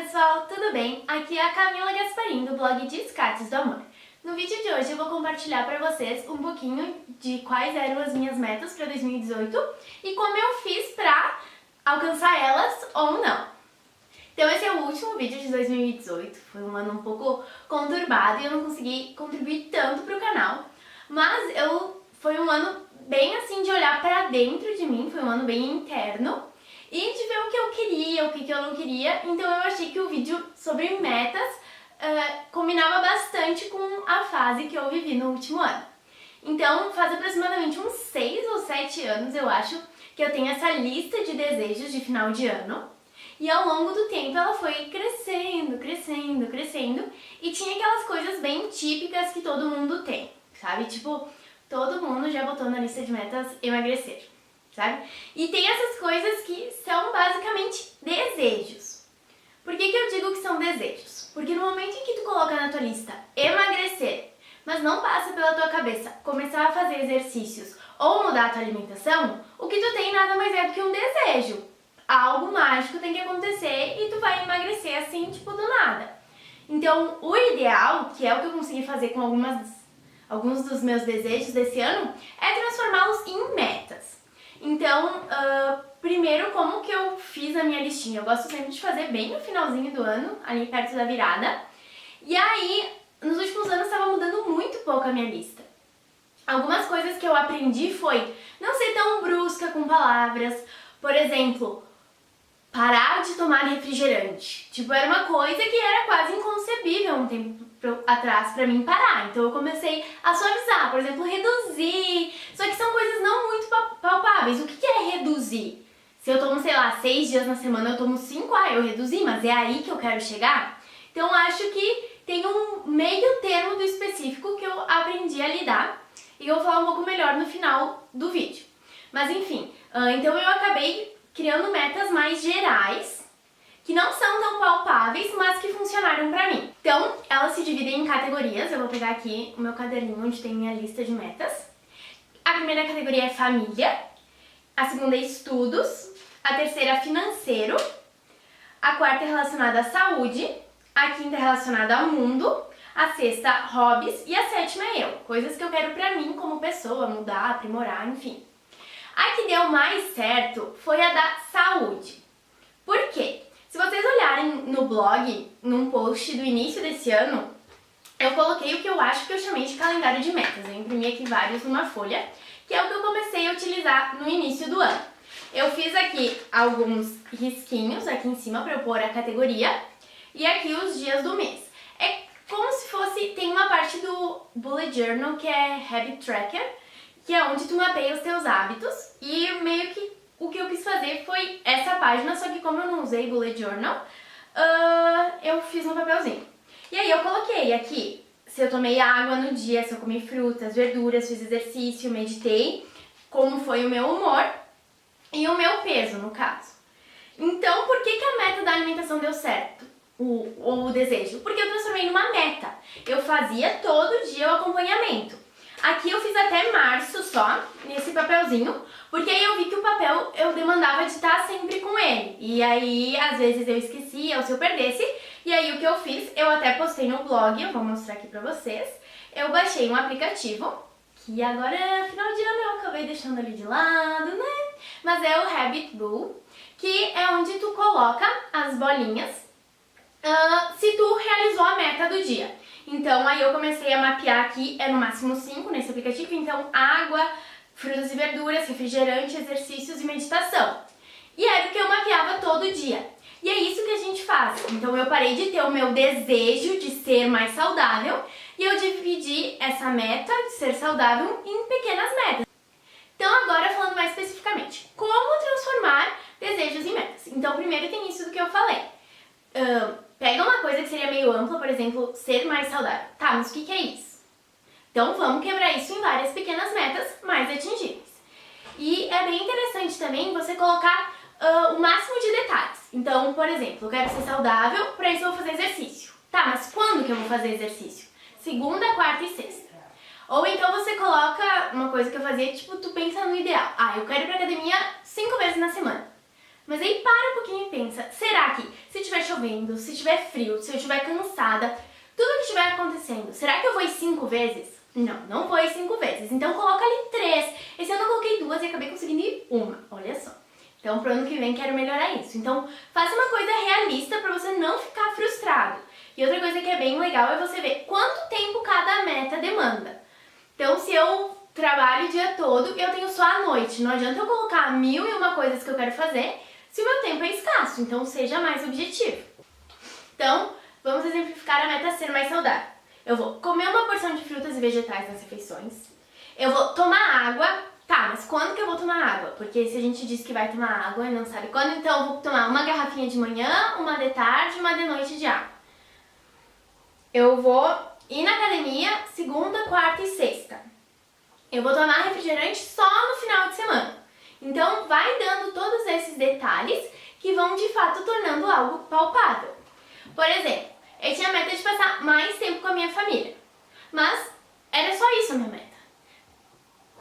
pessoal, tudo bem? Aqui é a Camila Gasparim do blog Descartes do Amor. No vídeo de hoje eu vou compartilhar para vocês um pouquinho de quais eram as minhas metas para 2018 e como eu fiz para alcançar elas ou não. Então esse é o último vídeo de 2018, foi um ano um pouco conturbado e eu não consegui contribuir tanto para o canal, mas foi um ano bem assim de olhar para dentro de mim, foi um ano bem interno. E de ver o que eu queria, o que eu não queria, então eu achei que o vídeo sobre metas combinava bastante com a fase que eu vivi no último ano. Então faz aproximadamente uns 6 ou 7 anos, eu acho, que eu tenho essa lista de desejos de final de ano. E ao longo do tempo ela foi crescendo, crescendo, crescendo, e tinha aquelas coisas bem típicas que todo mundo tem, sabe? Tipo, todo mundo já botou na lista de metas emagrecer. Sabe? E tem essas coisas que são basicamente desejos. Por que eu digo que são desejos? Porque no momento em que tu coloca na tua lista emagrecer, mas não passa pela tua cabeça começar a fazer exercícios ou mudar a tua alimentação, o que tu tem nada mais é do que um desejo. Algo mágico tem que acontecer e tu vai emagrecer assim, tipo, do nada. Então, o ideal, que é o que eu consegui fazer com alguns dos meus desejos desse ano, é transformá-los em metas. Então, primeiro, como que eu fiz a minha listinha? Eu gosto sempre de fazer bem no finalzinho do ano, ali perto da virada. E aí, nos últimos anos, estava mudando muito pouco a minha lista. Algumas coisas que eu aprendi foi não ser tão brusca com palavras. Por exemplo, parar de tomar refrigerante. Tipo, era uma coisa que era quase inconcebível um tempo atrás pra mim parar. Então eu comecei a suavizar, por exemplo, reduzir. Só que são coisas não muito palpáveis. O que é reduzir? Se eu tomo, sei lá, 6 dias na semana, eu tomo 5, eu reduzi, mas é aí que eu quero chegar? Então acho que tem um meio termo do específico que eu aprendi a lidar e eu vou falar um pouco melhor no final do vídeo. Mas enfim, então eu acabei criando metas mais gerais, que não são tão palpáveis, mas que funcionaram pra mim. Então, elas se dividem em categorias. Eu vou pegar aqui o meu caderninho onde tem minha lista de metas. A primeira categoria é família, a segunda é estudos, a terceira é financeiro, a quarta é relacionada à saúde, a quinta é relacionada ao mundo, a sexta, hobbies, e a sétima é eu. Coisas que eu quero pra mim como pessoa, mudar, aprimorar, enfim. A que deu mais certo foi a da saúde. Por quê? Se vocês olharem no blog, num post do início desse ano, eu coloquei o que eu acho que eu chamei de calendário de metas. Eu imprimi aqui vários numa folha, que é o que eu comecei a utilizar no início do ano. Eu fiz aqui alguns risquinhos aqui em cima para eu pôr a categoria e aqui os dias do mês. É como se fosse, tem uma parte do Bullet Journal que é Habit Tracker, que é onde tu mapeia os teus hábitos, e meio que o que eu quis fazer foi essa página, só que como eu não usei Bullet Journal, eu fiz no papelzinho. E aí eu coloquei aqui se eu tomei água no dia, se eu comi frutas, verduras, fiz exercício, meditei, como foi o meu humor e o meu peso, no caso. Então, por que a meta da alimentação deu certo? O desejo? Porque eu transformei numa meta. Eu fazia todo dia o acompanhamento. Aqui eu fiz até março só, nesse papelzinho, porque aí eu vi que o papel eu demandava de estar sempre com ele. E aí, às vezes eu esquecia ou se eu perdesse, e aí o que eu fiz, eu até postei no blog, eu vou mostrar aqui pra vocês. Eu baixei um aplicativo, que agora, final de ano, eu acabei deixando ali de lado, né? Mas é o Habit Bull, que é onde tu coloca as bolinhas se tu realizou a meta do dia. Então, aí eu comecei a mapear aqui, no máximo 5 nesse aplicativo, então água, frutas e verduras, refrigerante, exercícios e meditação. E era o que eu mapeava todo dia. E é isso que a gente faz. Então eu parei de ter o meu desejo de ser mais saudável e eu dividi essa meta de ser saudável em pequenas metas. Então agora falando mais especificamente, como transformar desejos em metas? Então primeiro tem isso do que eu falei. Pega uma coisa que seria meio ampla, por exemplo, ser mais saudável. Tá, mas o que é isso? Então vamos quebrar isso em várias pequenas metas mais atingíveis. E é bem interessante também você colocar o máximo de detalhes. Então, por exemplo, eu quero ser saudável, para isso eu vou fazer exercício. Tá, mas quando que eu vou fazer exercício? Segunda, quarta e sexta. Ou então você coloca uma coisa que eu fazia, tipo, tu pensa no ideal. Eu quero ir pra academia 5 vezes na semana. Mas aí para um pouquinho e pensa, será que se estiver chovendo, se estiver frio, se eu estiver cansada, tudo que estiver acontecendo, será que eu vou ir 5 vezes? Não, não vou ir 5 vezes. Então coloca ali 3. Esse ano eu coloquei 2 e acabei conseguindo ir 1. Olha só. Então pro ano que vem quero melhorar isso. Então faça uma coisa realista para você não ficar frustrado. E outra coisa que é bem legal é você ver quanto tempo cada meta demanda. Então se eu trabalho o dia todo e eu tenho só a noite, não adianta eu colocar 1001 coisas que eu quero fazer se o meu tempo é escasso. Então seja mais objetivo. Então vamos exemplificar a meta ser mais saudável. Eu vou comer uma porção de frutas e vegetais nas refeições. Eu vou tomar água. Tá, mas quando que eu vou tomar água? Porque se a gente diz que vai tomar água e não sabe quando, então eu vou tomar uma garrafinha de manhã, uma de tarde, uma de noite de água. Eu vou ir na academia segunda, quarta e sexta. Eu vou tomar refrigerante só no final de semana. Então vai dando todos esses detalhes que vão de fato tornando algo palpável. Por exemplo, eu tinha a meta de passar mais tempo com a minha família, mas era só isso a minha meta.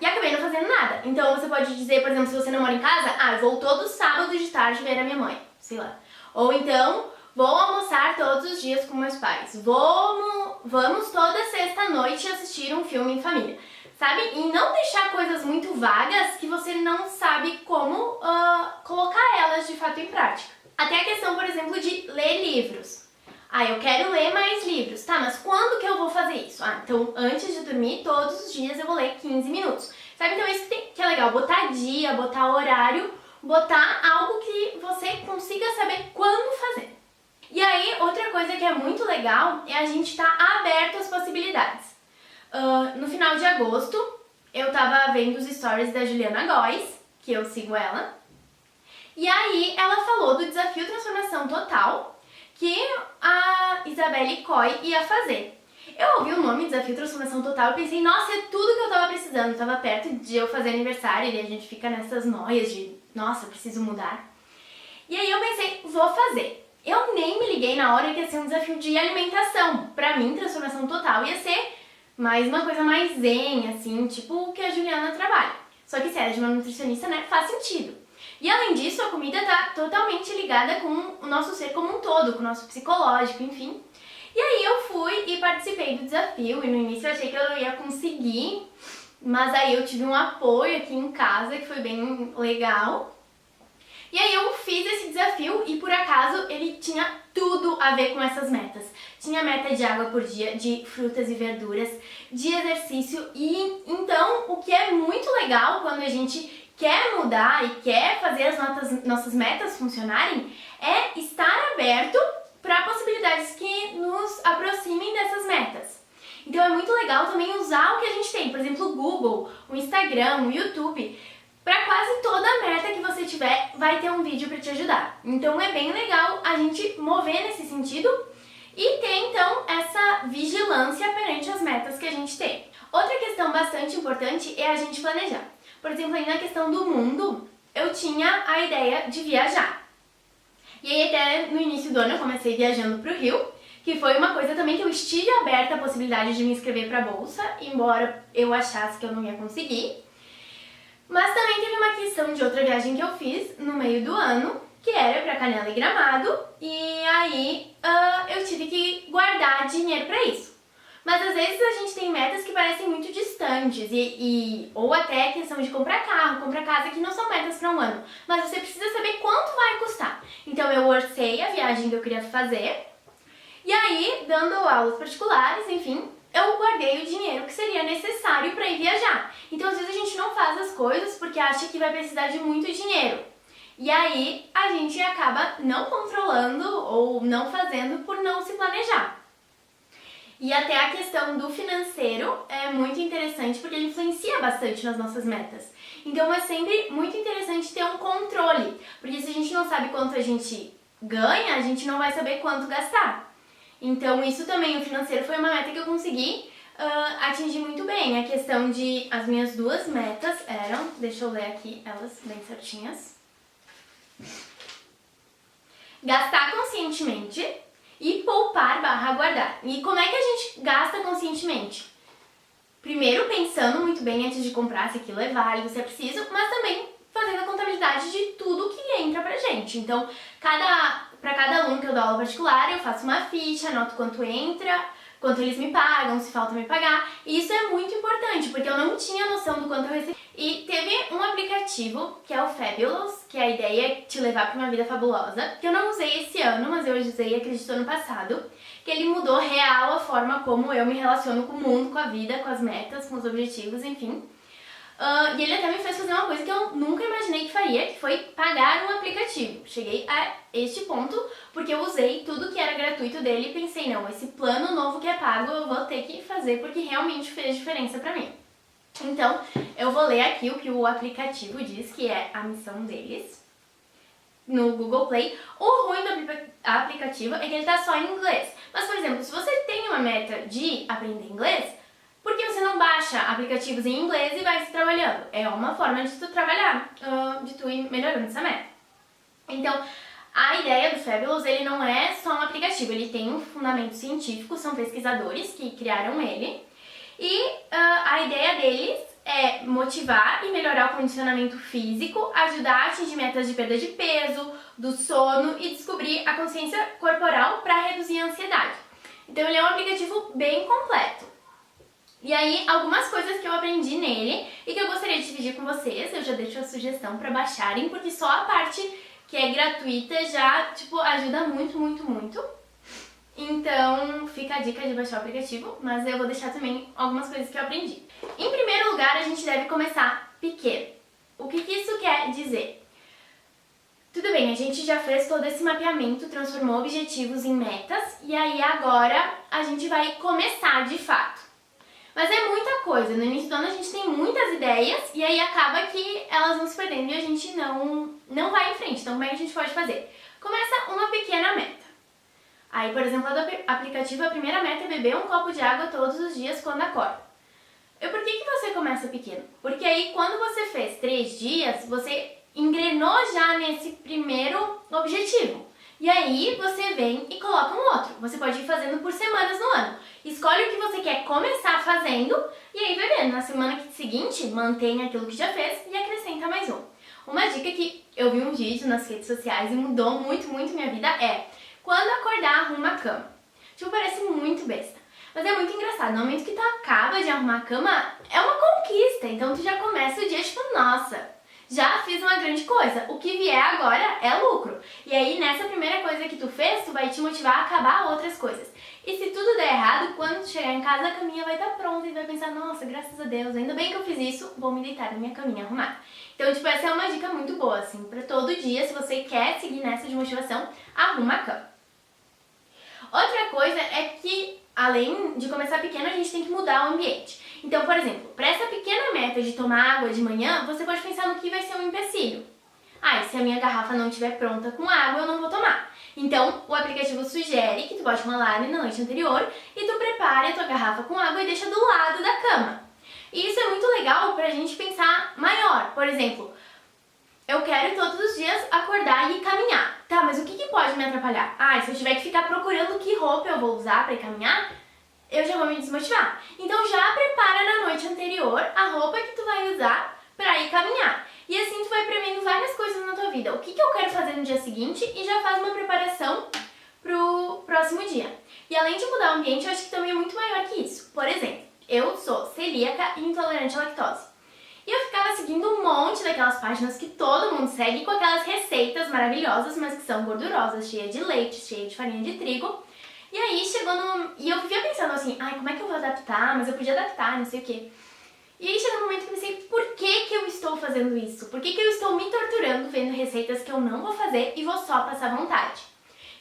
E acabei não fazendo nada. Então você pode dizer, por exemplo, se você não mora em casa, eu vou todo sábado de tarde ver a minha mãe, sei lá. Ou então, vou almoçar todos os dias com meus pais. Vamos toda sexta-noite assistir um filme em família. Sabe? E não deixar coisas muito vagas que você não sabe como colocar elas de fato em prática. Até a questão, por exemplo, de ler livros. Eu quero ler mais livros. Tá, mas quando que eu vou fazer isso? Então antes de dormir, todos os dias eu vou ler 15 minutos. Sabe? Então isso que é legal, botar dia, botar horário, botar algo que você consiga saber quando fazer. E aí, outra coisa que é muito legal é a gente estar aberto às possibilidades. No final de agosto, eu tava vendo os stories da Juliana Góes, que eu sigo ela, e aí ela falou do desafio Transformação Total que a Isabelle Coy ia fazer. Eu ouvi o nome Desafio Transformação Total e pensei, nossa, é tudo que eu tava precisando. Tava perto de eu fazer aniversário e a gente fica nessas noias de, nossa, preciso mudar. E aí eu pensei, vou fazer. Eu nem me liguei na hora que ia ser um desafio de alimentação. Pra mim, Transformação Total ia ser mais uma coisa mais zen, assim, tipo o que a Juliana trabalha. Só que se era de uma nutricionista, né, faz sentido. E além disso, a comida tá totalmente ligada com o nosso ser como um todo, com o nosso psicológico, enfim. E aí eu fui e participei do desafio, e no início eu achei que eu não ia conseguir, mas aí eu tive um apoio aqui em casa que foi bem legal. E aí eu fiz esse desafio e por acaso ele tinha tudo a ver com essas metas. Tinha meta de água por dia, de frutas e verduras, de exercício e então o que é muito legal quando a gente quer mudar e quer fazer as nossas metas funcionarem é estar aberto para possibilidades que nos aproximem dessas metas. Então é muito legal também usar o que a gente tem, por exemplo, o Google, o Instagram, o YouTube. Para quase toda meta que você tiver, vai ter um vídeo para te ajudar. Então é bem legal a gente mover nesse sentido e ter então essa vigilância perante as metas que a gente tem. Outra questão bastante importante é a gente planejar. Por exemplo, aí na questão do mundo, eu tinha a ideia de viajar. E aí até no início do ano eu comecei viajando para o Rio, que foi uma coisa também que eu estive aberta a possibilidade de me inscrever para a bolsa, embora eu achasse que eu não ia conseguir. Mas também teve uma questão de outra viagem que eu fiz no meio do ano, que era para Canela e Gramado, e aí eu tive que guardar dinheiro para isso. Mas às vezes a gente tem metas que parecem muito distantes, ou até questão de comprar carro, comprar casa, que não são metas para um ano. Mas você precisa saber quanto vai custar. Então eu orcei a viagem que eu queria fazer, e aí, dando aulas particulares, enfim, eu guardei o dinheiro que seria necessário para ir viajar. Então às vezes a gente não faz as coisas porque acha que vai precisar de muito dinheiro. E aí a gente acaba não controlando ou não fazendo por não se planejar. E até a questão do financeiro é muito interessante porque ele influencia bastante nas nossas metas. Então é sempre muito interessante ter um controle, porque se a gente não sabe quanto a gente ganha, a gente não vai saber quanto gastar. Então isso também, o financeiro, foi uma meta que eu consegui atingir muito bem. A questão de, as minhas 2 metas eram, deixa eu ler aqui elas bem certinhas. Gastar conscientemente e poupar/guardar. E como é que a gente gasta conscientemente? Primeiro pensando muito bem antes de comprar se aquilo é válido, se é preciso, mas também fazendo a contabilidade de tudo que entra pra gente. Então, para cada aluno que eu eu dou aula particular, eu faço uma ficha, anoto quanto entra, quanto eles me pagam, se falta me pagar. E isso é muito importante, porque eu não tinha noção do quanto eu recebi. E teve um aplicativo, que é o Fabulous, que a ideia é te levar para uma vida fabulosa, que eu não usei esse ano, mas eu usei, acredito, ano passado, que ele mudou real a forma como eu me relaciono com o mundo, com a vida, com as metas, com os objetivos, enfim. E ele até me fez fazer uma coisa que eu nunca imaginei que faria, que foi pagar um aplicativo. Cheguei a este ponto porque eu usei tudo que era gratuito dele e pensei, não, esse plano novo que é pago eu vou ter que fazer porque realmente fez diferença pra mim. Então, eu vou ler aqui o que o aplicativo diz, que é a missão deles, no Google Play. O ruim do aplicativo é que ele tá só em inglês. Mas, por exemplo, se você tem uma meta de aprender inglês, por que você não baixa aplicativos em inglês e vai se trabalhando? É uma forma de tu trabalhar, de tu ir melhorando essa meta. Então, a ideia do Fabulous, ele não é só um aplicativo, ele tem um fundamento científico, são pesquisadores que criaram ele. E a ideia deles é motivar e melhorar o condicionamento físico, ajudar a atingir metas de perda de peso, do sono e descobrir a consciência corporal para reduzir a ansiedade. Então, ele é um aplicativo bem completo. E aí, algumas coisas que eu aprendi nele e que eu gostaria de dividir com vocês, eu já deixo a sugestão para baixarem, porque só a parte que é gratuita já, ajuda muito, muito, muito. Então, fica a dica de baixar o aplicativo, mas eu vou deixar também algumas coisas que eu aprendi. Em primeiro lugar, a gente deve começar pequeno. O que isso quer dizer? Tudo bem, a gente já fez todo esse mapeamento, transformou objetivos em metas, e aí agora a gente vai começar de fato. Mas é muita coisa, no início do ano a gente tem muitas ideias e aí acaba que elas vão se perdendo e a gente não vai em frente. Então, como é que a gente pode fazer? Começa uma pequena meta. Aí, por exemplo, a do aplicativo, a primeira meta é beber um copo de água todos os dias quando acorda. Por que você começa pequeno? Porque aí, quando você fez 3 dias, você engrenou já nesse primeiro objetivo. E aí, você vem e coloca um outro. Você pode ir fazendo por semanas no ano. Escolhe o que você quer começar fazendo e aí vai vendo. Na semana seguinte, mantém aquilo que já fez e acrescenta mais um. Uma dica que eu vi um vídeo nas redes sociais e mudou muito, muito minha vida é: quando acordar, arruma a cama. Parece muito besta, mas é muito engraçado. No momento que tu acaba de arrumar a cama, é uma conquista. Então tu já começa o dia nossa, já fiz uma grande coisa. O que vier agora é lucro. E aí, nessa primeira coisa que tu fez, tu vai te motivar a acabar outras coisas. E se tudo der errado, quando tu chegar em casa, a caminha vai estar pronta e vai pensar: nossa, graças a Deus, ainda bem que eu fiz isso, vou me deitar na minha caminha arrumada. Então, essa é uma dica muito boa, assim, pra todo dia, se você quer seguir nessa de motivação, arruma a cama. Outra coisa é que, além de começar pequeno, a gente tem que mudar o ambiente. Então, por exemplo, para essa pequena meta de tomar água de manhã, você pode pensar no que vai ser um empecilho. E se a minha garrafa não estiver pronta com água, eu não vou tomar. Então, o aplicativo sugere que tu bote um alarme na noite anterior e tu prepare a tua garrafa com água e deixa do lado da cama. E isso é muito legal pra gente pensar maior. Por exemplo, eu quero todos os dias acordar e ir caminhar. Tá, mas o que pode me atrapalhar? Se eu tiver que ficar procurando que roupa eu vou usar pra ir caminhar, eu já vou me desmotivar. Então já prepara na noite anterior a roupa que tu vai usar pra ir caminhar. E assim tu vai prevendo várias coisas na tua vida. O que eu quero fazer no dia seguinte e já faz uma preparação pro próximo dia. E além de mudar o ambiente, eu acho que também é muito maior que isso. Por exemplo, eu sou celíaca e intolerante à lactose. E eu ficava seguindo um monte daquelas páginas que todo mundo segue com aquelas receitas maravilhosas, mas que são gordurosas, cheias de leite, cheias de farinha de trigo. E aí e eu vivia pensando assim: como é que eu vou adaptar? Mas eu podia adaptar, não sei o quê. E aí chegou um momento que eu pensei: por que eu estou fazendo isso? Por que eu estou me torturando vendo receitas que eu não vou fazer e vou só passar vontade?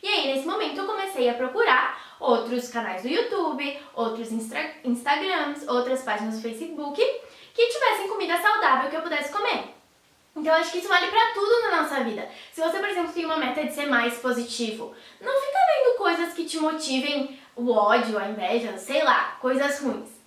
E aí, nesse momento, eu comecei a procurar outros canais do YouTube, outros Instagrams, outras páginas do Facebook que tivessem comida saudável que eu pudesse comer. Então, acho que isso vale pra tudo na nossa vida. Se você, por exemplo, tem uma meta de ser mais positivo, não fica vendo coisas que te motivem o ódio, a inveja, sei lá, coisas ruins.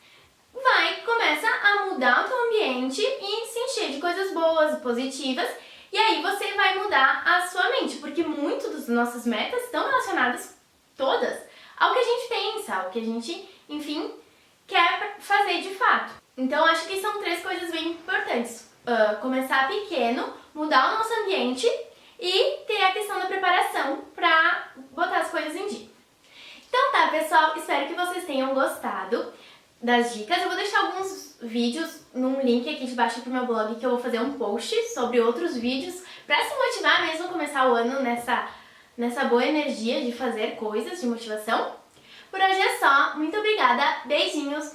Começa a mudar o teu ambiente e se encher de coisas boas, positivas, e aí você vai mudar a sua mente, porque muito das nossas metas estão relacionadas, todas, ao que a gente pensa, ao que a gente, enfim, quer fazer de fato. Então, acho que são 3 coisas bem importantes. Começar pequeno, mudar o nosso ambiente e ter a questão da preparação para botar pessoal, espero que vocês tenham gostado das dicas. Eu vou deixar alguns vídeos num link aqui de baixo pro meu blog, que eu vou fazer um post sobre outros vídeos pra se motivar mesmo a começar o ano nessa boa energia de fazer coisas, de motivação. Por hoje é só, muito obrigada, beijinhos!